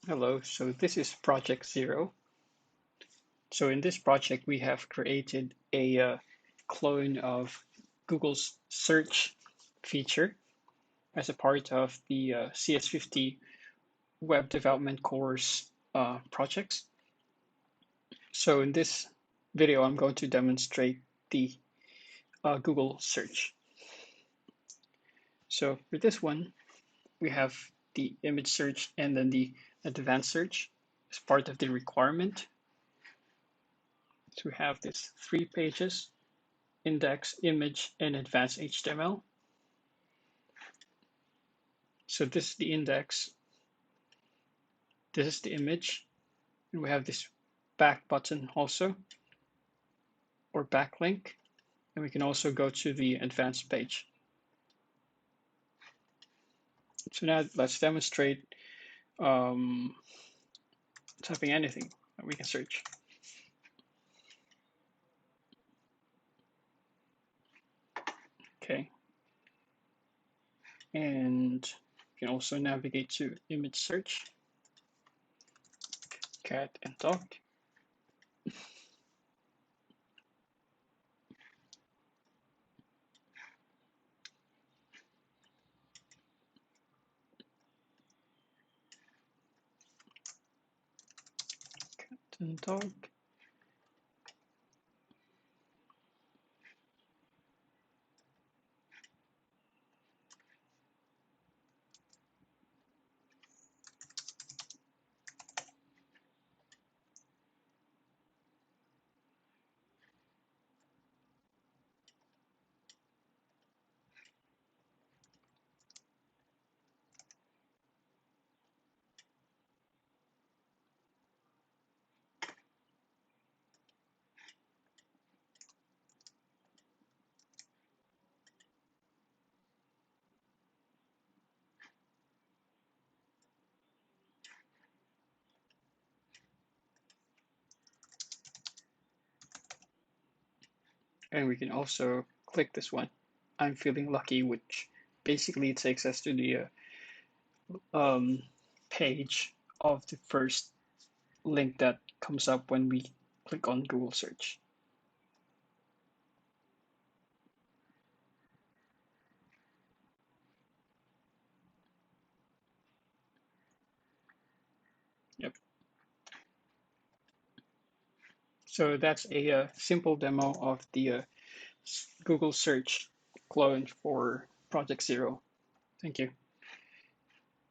Hello, so this is Project Zero. So in this project, we have created a clone of Google's search feature as a part of the CS50 web development course projects. So in this video, I'm going to demonstrate the Google search. So for this one, we have the image search and then the advanced search as part of the requirement. So we have this 3 pages: index, image, and advanced HTML. So this is the index, this is the image, and we have this back button also, or backlink, and we can also go to the advanced page. So now let's demonstrate typing anything that we can search. Okay, and you can also navigate to image search, cat and dog. Cat and dog. And we can also click this one, I'm feeling lucky, which basically takes us to the page of the first link that comes up when we click on Google search. Yep. So that's a simple demo of the Google search clone for Project Zero. Thank you.